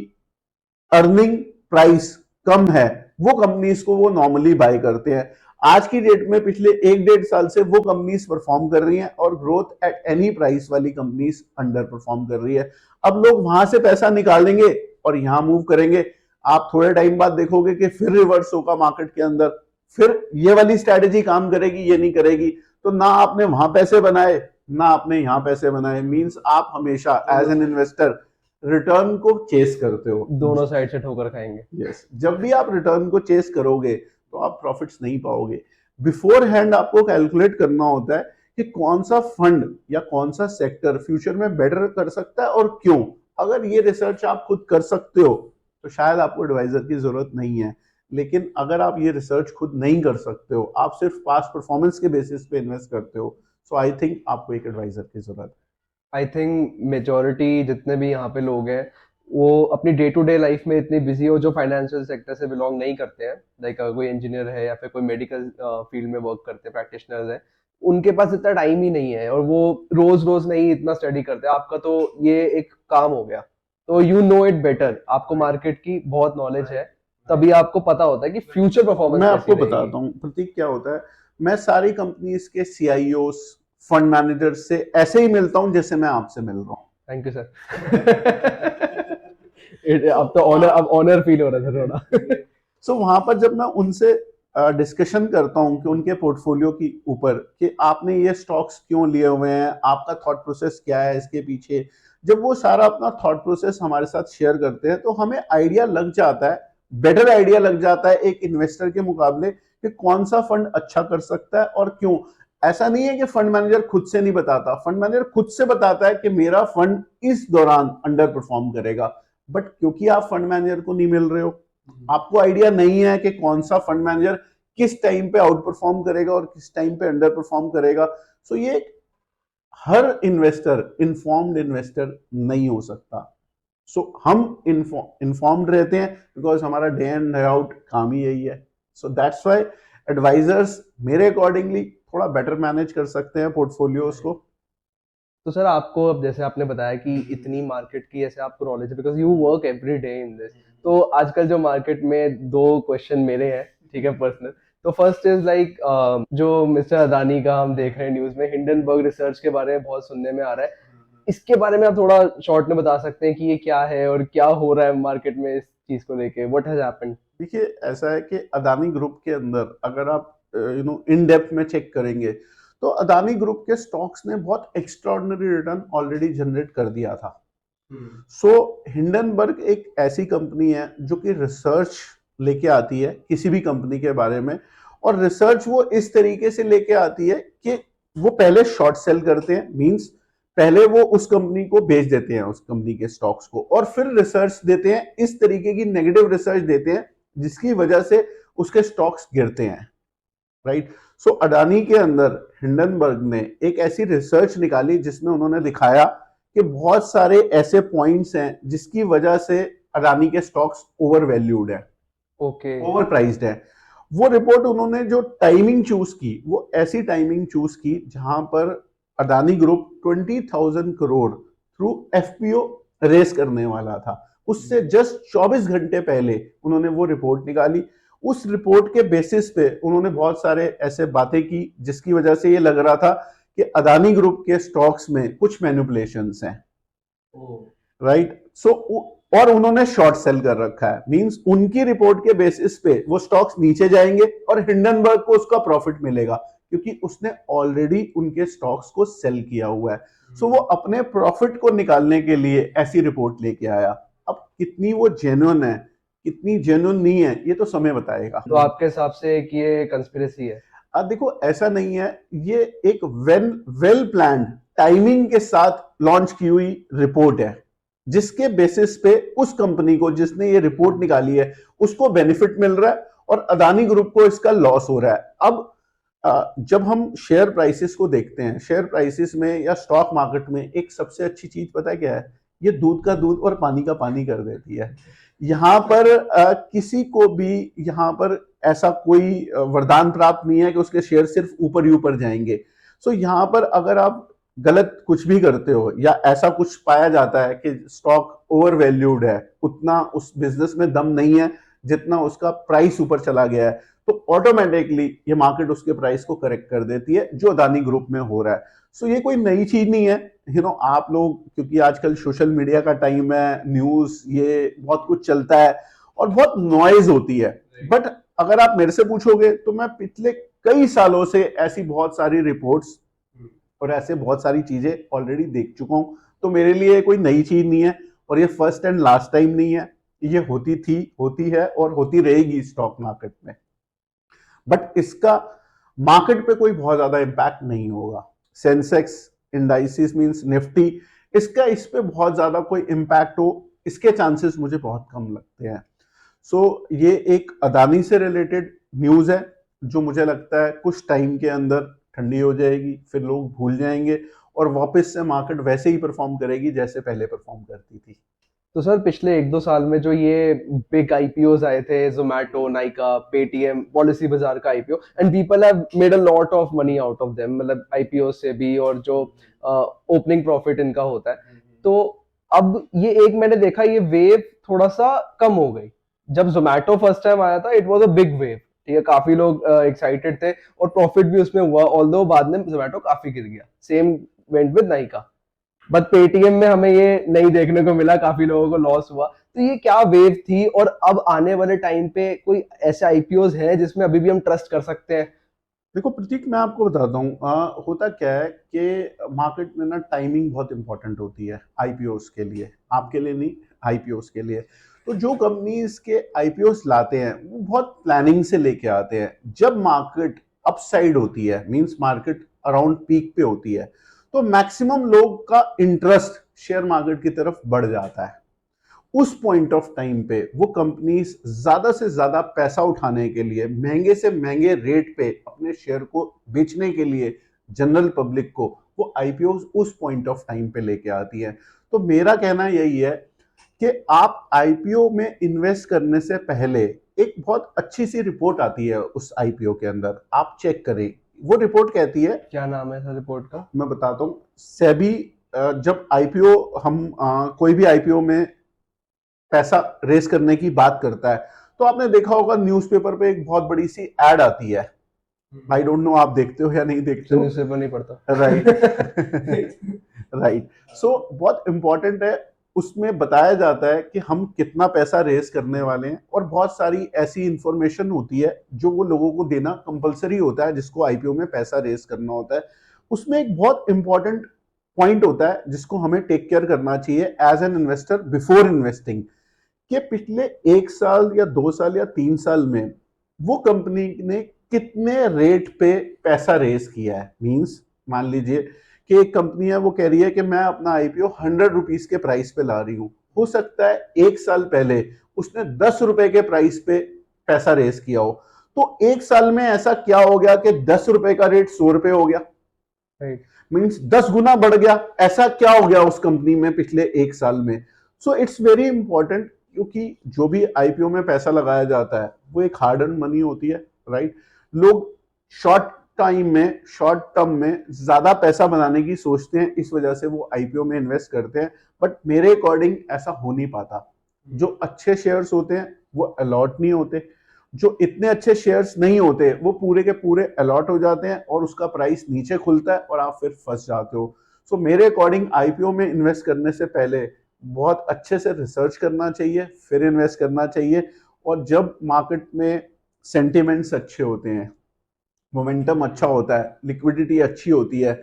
अर्निंग प्राइस कम है, वो कंपनीज को वो नॉर्मली बाय करते हैं। आज की डेट में पिछले 1-1.5 साल से वो कंपनीज परफॉर्म कर रही हैं और ग्रोथ एट एनी प्राइस वाली कंपनीज अंडर परफॉर्म कर रही है। अब लोग वहां से पैसा निकालेंगे और यहां मूव करेंगे। आप थोड़े टाइम बाद देखोगे कि फिर रिवर्स होगा मार्केट के अंदर, फिर ये वाली स्ट्रैटेजी काम करेगी, ये नहीं करेगी। तो ना आपने वहां पैसे बनाए ना आपने यहां पैसे बनाए, मींस आप हमेशा एज एन इन्वेस्टर रिटर्न को चेस करते हो। दोनों साइड से ठोकर खाएंगे। यस, जब भी आप रिटर्न को चेस करोगे तो आप प्रॉफिट्स नहीं पाओगे। बिफोर हैंड आपको कैलकुलेट करना होता है कि कौन सा फंड या कौन सा सेक्टर फ्यूचर में बेटर कर सकता है और क्यों। अगर ये रिसर्च आप खुद कर सकते हो तो शायद आपको एडवाइजर की जरूरत नहीं है। लेकिन अगर आप ये रिसर्च खुद नहीं कर सकते हो, आप सिर्फ पास्ट परफॉर्मेंस के बेसिस पे इन्वेस्ट करते हो, सो आई थिंक आपको एक एडवाइजर की जरूरत है। आई थिंक मेजोरिटी जितने भी यहाँ पे लोग हैं, वो अपनी डे टू डे लाइफ में इतनी बिजी हो, जो फाइनेंशियल सेक्टर से बिलोंग नहीं करते हैं, लाइक कोई इंजीनियर है या फिर कोई मेडिकल फील्ड में वर्क करते हैं, प्रैक्टिशनर्स हैं, उनके पास इतना टाइम ही नहीं है और वो रोज रोज नहीं इतना स्टडी करते। आपका तो ये एक काम हो गया, तो यू नो इट बेटर, आपको मार्केट की बहुत नॉलेज है, तभी आपको पता होता है कि फ्यूचर परफॉर्मेंस मैं कैसी आपको रहेगी। बताता हूँ प्रतीक क्या होता है। मैं सारी कंपनीज के सीआईओ, फंड मैनेजर से ऐसे ही मिलता हूँ जैसे मैं आपसे मिल रहा हूँ। Thank you sir. अब तो ऑनर, अब ऑनर फील हो रहा था थोड़ा। सो वहां पर जब मैं उनसे डिस्कशन करता हूं कि उनके पोर्टफोलियो के ऊपर कि आपने ये स्टॉक्स क्यों लिए हुए हैं, आपका थॉट प्रोसेस क्या है इसके पीछे, जब वो सारा अपना थॉट प्रोसेस हमारे साथ शेयर करते हैं तो हमें आइडिया लग जाता है, बेटर आइडिया लग जाता है एक इन्वेस्टर के मुकाबले कि कौन सा फंड अच्छा कर सकता है और क्यों। ऐसा नहीं है कि फंड मैनेजर खुद से नहीं बताता, फंड मैनेजर खुद से बताता है कि मेरा फंड इस दौरान अंडर परफॉर्म करेगा। बट क्योंकि आप फंड मैनेजर को नहीं मिल रहे हो, आपको आइडिया नहीं है कि कौन सा फंड मैनेजर किस टाइम पे आउट परफॉर्म करेगा और किस टाइम पे अंडर परफॉर्म करेगा। सो ये हर इन्वेस्टर इन्फॉर्म्ड इन्वेस्टर नहीं हो सकता। सो हम इन्फॉर्म्ड रहते हैं बिकॉज हमारा डे एंड डे आउट काम ही यही है. सो दैट्स वाई एडवाइजर्स मेरे अकॉर्डिंगली थोड़ा बेटर मैनेज कर सकते हैं पोर्टफोलियोज को. तो सर आपको अब जैसे आपने बताया कि इतनी मार्केट की ऐसे आपको नॉलेज है because you work every day in this, तो आजकल जो मार्केट में दो क्वेश्चन मेरे हैं, ठीक है, पर्सनल. तो फर्स्ट इज लाइक जो मिस्टर अदानी का हम देख रहे हैं न्यूज में, हिंडनबर्ग रिसर्च के बारे में बहुत सुनने में आ रहा है. इसके बारे में आप थोड़ा शॉर्ट में बता सकते हैं कि ये क्या है और क्या हो रहा है मार्केट में इस चीज को लेके, व्हाट हैज हैपेंड? देखिए ऐसा है कि अदानी ग्रुप के अंदर अगर आप इन डेप्थ में चेक करेंगे तो अदानी ग्रुप के स्टॉक्स ने बहुत एक्स्ट्राऑर्डिनरी रिटर्न ऑलरेडी जनरेट कर दिया था. सो हिंडनबर्ग एक ऐसी कंपनी है जो कि रिसर्च लेके आती है किसी भी कंपनी के बारे में, और रिसर्च वो इस तरीके से लेके आती है कि वो पहले शॉर्ट सेल करते हैं, मींस पहले वो उस कंपनी को बेच देते हैं उस कंपनी के स्टॉक्स को, और फिर रिसर्च देते हैं, इस तरीके की नेगेटिव रिसर्च देते हैं जिसकी वजह से उसके स्टॉक्स गिरते हैं. राइट. सो अडानी के अंदर हिंडनबर्ग ने एक ऐसी रिसर्च निकाली जिसमें उन्होंने दिखाया कि बहुत सारे ऐसे पॉइंट्स हैं जिसकी वजह से अडानी के स्टॉक्स ओवर वैल्यूड है, ओके. ओवर प्राइस्ड है. वो रिपोर्ट उन्होंने जो टाइमिंग चूज की वो ऐसी टाइमिंग चूज की जहां पर Adani group 20,000 crore through FPO raise करने वाला था. उससे जस्ट 24 घंटे पहले उन्होंने वो रिपोर्ट निकाली. उस रिपोर्ट के बेसिस पे उन्होंने बहुत सारे ऐसे बातें की जिसकी वजह से ये लग रहा था कि अदानी ग्रुप के स्टॉक्स में कुछ मैनिपुलेशंस हैं. राइट. सो और उन्होंने शॉर्ट सेल कर रखा है, मींस उनकी रिपोर्ट के बेसिस पे वो स्टॉक्स नीचे जाएंगे और हिंडनबर्ग को उसका प्रॉफिट मिलेगा क्योंकि उसने ऑलरेडी उनके स्टॉक्स को सेल किया हुआ है. सो वो अपने प्रॉफिट को निकालने के लिए ऐसी रिपोर्ट लेके आया. अब कितनी वो जेन्युइन है कितनी जेन्युइन नहीं है ये तो समय बताएगा. तो आपके हिसाब से कि ये कंस्पिरेसी है? अब देखो ऐसा नहीं है, ये एक वेल प्लान्ड टाइमिंग के साथ लॉन्च की हुई रिपोर्ट है जिसके बेसिस पे उस कंपनी को जिसने ये रिपोर्ट निकाली है उसको बेनिफिट मिल रहा है और अदानी ग्रुप को इसका लॉस हो रहा है. अब जब हम शेयर प्राइसेस को देखते हैं, शेयर प्राइसेस में या स्टॉक मार्केट में एक सबसे अच्छी चीज पता है क्या है? ये दूध का दूध और पानी का पानी कर देती है. यहाँ पर किसी को भी यहाँ पर ऐसा कोई वरदान प्राप्त नहीं है कि उसके शेयर सिर्फ ऊपर ही ऊपर जाएंगे. सो यहाँ पर अगर आप गलत कुछ भी करते हो या ऐसा कुछ पाया जाता है कि स्टॉक ओवर वैल्यूड है, उतना उस बिजनेस में दम नहीं है जितना उसका प्राइस ऊपर चला गया है, तो ऑटोमेटिकली ये मार्केट उसके प्राइस को करेक्ट कर देती है जो अदानी ग्रुप में हो रहा है. सो ये कोई नई चीज नहीं है. आप लोग क्योंकि आजकल सोशल मीडिया का टाइम है, न्यूज ये बहुत कुछ चलता है और बहुत नॉइज होती है, बट अगर आप मेरे से पूछोगे तो मैं पिछले कई सालों से ऐसी बहुत सारी रिपोर्ट्स और ऐसे बहुत सारी चीजें ऑलरेडी देख चुका हूं. तो मेरे लिए कोई नई चीज नहीं है और ये फर्स्ट एंड लास्ट टाइम नहीं है. ये होती थी, होती है और होती रहेगी स्टॉक मार्केट में, बट इसका मार्केट पे कोई बहुत ज्यादा इंपैक्ट नहीं होगा. सेंसेक्स इंडाइसिस मींस निफ्टी, इसका इस पे बहुत ज्यादा कोई इंपैक्ट हो इसके चांसेस मुझे बहुत कम लगते हैं. सो ये एक अदानी से रिलेटेड न्यूज है जो मुझे लगता है कुछ टाइम के अंदर ठंडी हो जाएगी, फिर लोग भूल जाएंगे और वापस से मार्केट वैसे ही परफॉर्म करेगी जैसे पहले परफॉर्म करती थी. तो सर पिछले 1-2 साल में जो ये बिग आईपीओज आए थे, जोमेटो, नाइका, पेटीएम, पॉलिसी बाजार का IPO, and people have made a lot of money out of them, मतलब आईपीओ से भी और जो ओपनिंग प्रॉफिट इनका होता है. तो अब ये एक मैंने देखा ये वेव थोड़ा सा कम हो गई. जब जोमेटो फर्स्ट टाइम आया था it was a big wave, ठीक है, काफी लोग एक्साइटेड थे और प्रॉफिट भी उसमें हुआ, ऑल्दो बाद में जोमेटो काफी गिर गया. Same went with Nykaa, but Paytm में हमें ये नहीं देखने को मिला, काफी लोगों को लॉस हुआ. तो ये क्या वेव थी और अब आने वाले टाइम पे कोई ऐसे आईपीओज है जिसमें अभी भी हम ट्रस्ट कर सकते हैं? देखो प्रतीक, मैं आपको बताता हूँ होता क्या है कि मार्केट में ना टाइमिंग बहुत इंपॉर्टेंट होती है आईपीओस के लिए, आपके लिए नहीं, आईपीओस के लिए. तो जो कंपनीज के आईपीओस लाते हैं वो बहुत प्लानिंग से लेके आते हैं. जब मार्केट अपसाइड होती है, मींस मार्केट अराउंड पीक पे होती है, तो मैक्सिमम लोग का इंटरेस्ट शेयर मार्केट की तरफ बढ़ जाता है. उस पॉइंट ऑफ टाइम पे वो कंपनीज ज्यादा से ज्यादा पैसा उठाने के लिए महंगे से महंगे रेट पे अपने शेयर को बेचने के लिए जनरल पब्लिक को वो आईपीओ उस पॉइंट ऑफ टाइम पे लेके आती है. तो मेरा कहना यही है कि आप आईपीओ में इन्वेस्ट करने से पहले एक बहुत अच्छी सी रिपोर्ट आती है उस आईपीओ के अंदर, आप चेक करें। वो रिपोर्ट कहती है, क्या नाम है सर रिपोर्ट का? मैं बताता हूँ, सेबी जब आईपीओ हम कोई भी आईपीओ में पैसा रेस करने की बात करता है तो आपने देखा होगा न्यूज़पेपर पे एक बहुत बड़ी सी एड आती है। आई डोंट नो आप देखते हो या नहीं देखते हो। न्यूज़पेपर नहीं पढ़ता। राइट। राइट। सो बहुत इंपॉर्टेंट है, उसमें बताया जाता है कि हम कितना पैसा रेस करने वाले हैं और बहुत सारी ऐसी इंफॉर्मेशन होती है जो वो लोगों को देना कंपलसरी होता है जिसको आईपीओ में पैसा रेस करना होता है। उसमें एक बहुत इंपॉर्टेंट पॉइंट होता है जिसको हमें टेक केयर करना चाहिए as an investor before investing, कि पिछले 1 साल या 2 साल या 3 साल में वो कंपनी ने कितने रेट पे पैसा रेस किया है। मींस मान लीजिए कि एक कंपनी है, वो कह रही है कि मैं अपना आईपीओ 100 रुपीज के प्राइस पे ला रही हूं। हो सकता है 1 साल पहले उसने 10 रुपए के प्राइस पे पैसा रेस किया हो, तो 1 साल में ऐसा क्या हो गया कि 10 रुपए का रेट 100 रुपए हो गया। राइट। मींस 10 गुना बढ़ गया। ऐसा क्या हो गया उस कंपनी में पिछले 1 साल में। सो इट्स वेरी इंपॉर्टेंट, क्योंकि जो भी आईपीओ में पैसा लगाया जाता है वो एक हार्ड अर्न मनी होती है। राइट। लोग शॉर्ट टाइम में, शॉर्ट टर्म में ज्यादा पैसा बनाने की सोचते हैं, इस वजह से वो आईपीओ में इन्वेस्ट करते हैं, बट मेरे अकॉर्डिंग ऐसा हो नहीं पाता। जो अच्छे शेयर्स होते हैं वो अलॉट नहीं होते, जो इतने अच्छे शेयर्स नहीं होते वो पूरे के पूरे अलॉट हो जाते हैं और उसका प्राइस नीचे खुलता है और आप फिर फंस जाते हो। सो मेरे अकॉर्डिंग आईपीओ में इन्वेस्ट करने से पहले बहुत अच्छे से रिसर्च करना चाहिए, फिर इन्वेस्ट करना चाहिए। और जब मार्केट में सेंटिमेंट्स अच्छे होते हैं, मोमेंटम अच्छा होता है, लिक्विडिटी अच्छी होती है,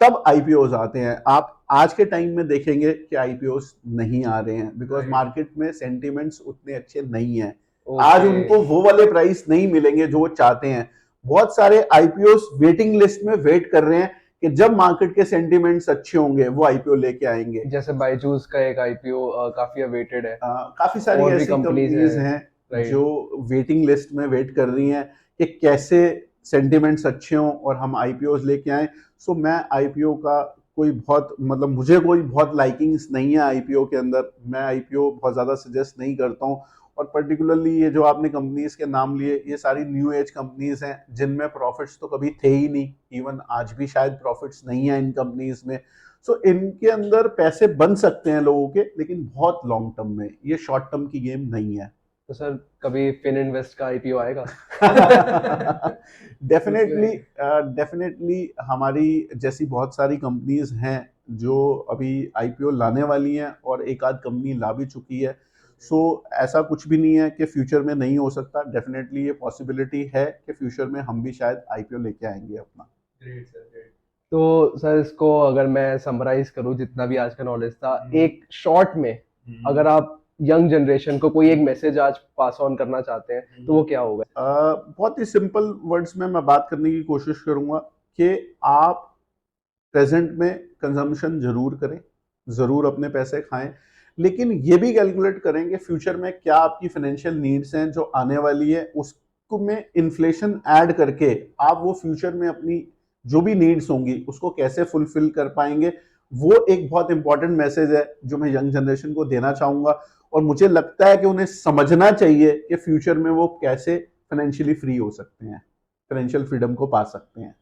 तब आईपीओज आते हैं। आप आज के टाइम में देखेंगे कि आईपीओज नहीं आ रहे हैं बिकॉज मार्केट में सेंटिमेंट्स उतने अच्छे नहीं हैं। आज उनको वो वाले प्राइस नहीं मिलेंगे जो वो चाहते हैं। बहुत सारे आईपीओस वेटिंग लिस्ट में वेट कर रहे हैं कि जब मार्केट के सेंटिमेंट्स अच्छे होंगे वो आईपीओ लेके आएंगे। जैसे बायजूस का एक आईपीओ काफी अवेटेड है। काफी सारी और भी ऐसी companies कंपनीज हैं, हैं राइट। जो वेटिंग लिस्ट में वेट कर रही हैं कि कैसे सेंटिमेंट्स अच्छे हों और हम आईपीओस लेके आए। सो मैं आईपीओ का कोई बहुत मतलब मुझे कोई बहुत लाइकिंग्स नहीं है आईपीओ के अंदर। मैं आईपीओ बहुत ज़्यादा सजेस्ट नहीं करता हूँ। और पर्टिकुलरली ये जो आपने कंपनीज के नाम लिए, ये सारी न्यू एज कंपनीज हैं जिनमें प्रॉफिट्स तो कभी थे ही नहीं, इवन आज भी शायद प्रॉफिट्स नहीं है इन कंपनीज में। सो इनके अंदर पैसे बन सकते हैं लोगों के, लेकिन बहुत लॉन्ग टर्म में, ये शॉर्ट टर्म की गेम नहीं है। तो सर कभी फिन इन्वेस्ट का आईपीओ आएगा? डेफिनेटली। डेफिनेटली हमारी जैसी बहुत सारी कंपनीज हैं जो अभी आईपीओ लाने वाली हैं और एक आध कंपनी ला भी चुकी है। सो ऐसा कुछ भी नहीं है कि फ्यूचर में नहीं हो सकता। डेफिनेटली ये पॉसिबिलिटी है कि फ्यूचर में हम भी शायद आईपीओ लेके आएंगे अपना। Great sir, great. तो सर इसको अगर मैं समराइज करूं जितना भी आज का नॉलेज था, एक शॉर्ट में अगर आप यंग जनरेशन को कोई एक मैसेज आज पास ऑन करना चाहते हैं तो वो क्या होगा? बहुत ही सिंपल वर्ड्स में मैं बात करने की कोशिश करूंगा कि आप प्रेजेंट में कंजम्पशन जरूर करें, जरूर अपने पैसे खाएं, लेकिन ये भी कैलकुलेट करें कि फ्यूचर में क्या आपकी फाइनेंशियल नीड्स हैं जो आने वाली है, उसको में इन्फ्लेशन ऐड करके आप वो फ्यूचर में अपनी जो भी नीड्स होंगी उसको कैसे फुलफिल कर पाएंगे। वो एक बहुत इंपॉर्टेंट मैसेज है जो मैं यंग जनरेशन को देना चाहूंगा। और मुझे लगता है कि उन्हें समझना चाहिए कि फ्यूचर में वो कैसे फाइनेंशियली फ्री हो सकते हैं, फाइनेंशियल फ्रीडम को पा सकते हैं।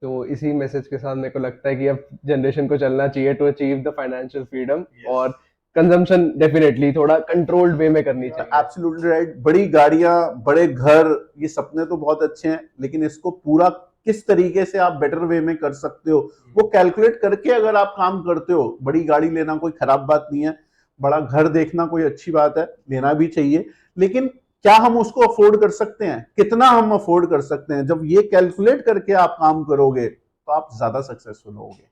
तो इसी मैसेज के साथ मेरे को लगता है कि अब जनरेशन को चलना चाहिए to achieve the financial freedom. और कंजम्पशन डेफिनेटली थोड़ा कंट्रोल्ड वे में करनी चाहिए। Absolutely right. बड़ी गाड़ियां, बड़े घर, ये सपने तो बहुत अच्छे हैं, लेकिन इसको पूरा किस तरीके से आप बेटर वे में कर सकते हो वो कैलकुलेट करके अगर आप काम करते हो। बड़ी गाड़ी लेना कोई खराब बात नहीं है, बड़ा घर देखना कोई अच्छी बात है, लेना भी चाहिए, लेकिन क्या हम उसको अफोर्ड कर सकते हैं, कितना हम अफोर्ड कर सकते हैं। जब ये कैलकुलेट करके आप काम करोगे तो आप ज्यादा सक्सेसफुल होगे।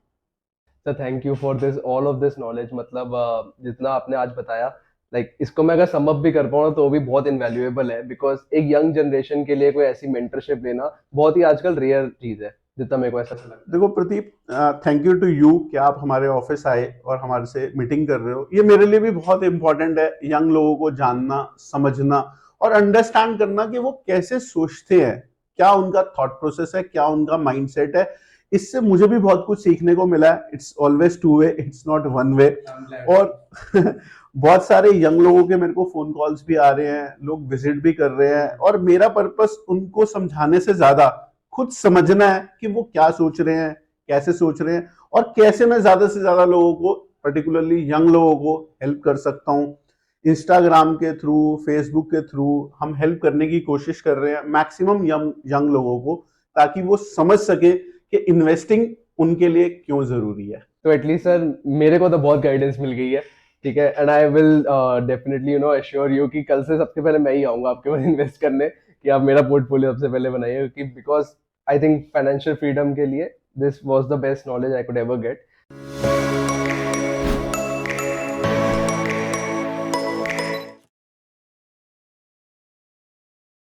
Sir thank you for this all of this knowledge. मतलब जितना आपने आज बताया, लाइक इसको मैं अगर सम अप भी कर पाऊँ तो वो भी बहुत इनवैल्यूएबल है, बिकॉज एक यंग जनरेशन के लिए कोई ऐसी मेंटरशिप लेना बहुत ही आजकल रेयर चीज है, जितना मेरे को ऐसा लगता है। देखो Pradeep, thank you to you कि आप हमारे ऑफिस आए और हमारे से मीटिंग कर रहे हो। ये मेरे लिए भी बहुत इंपॉर्टेंट है, यंग लोगों को जानना, समझना और अंडरस्टैंड करना कि वो कैसे सोचते हैं, क्या उनका थॉट प्रोसेस है, क्या उनका माइंडसेट है, इससे मुझे भी बहुत कुछ सीखने को मिला है। It's always two way, it's not one way. और बहुत सारे यंग लोगों के मेरे को फोन कॉल्स भी आ रहे हैं, लोग विजिट भी कर रहे हैं, और मेरा पर्पस उनको समझाने से ज्यादा खुद समझना है कि वो क्या सोच रहे हैं, कैसे सोच रहे हैं, और कैसे मैं ज्यादा से ज्यादा लोगों को, पर्टिकुलरली यंग लोगों को हेल्प कर सकता हूँ। इंस्टाग्राम के थ्रू, फेसबुक के थ्रू हम हेल्प करने की कोशिश कर रहे हैं मैक्सिमम यंग यंग लोगों को, ताकि वो समझ सके कि इन्वेस्टिंग उनके लिए क्यों जरूरी है। तो एटलीस्ट सर मेरे को तो बहुत गाइडेंस मिल गई है, ठीक है। And I will definitely assure you कि कल से सबसे पहले मैं ही आऊंगा आपके पास इन्वेस्ट करने, कि आप मेरा पोर्टफोलियो सबसे पहले बनाइए, क्योंकि because I think financial freedom के लिए this was the best knowledge I could ever get.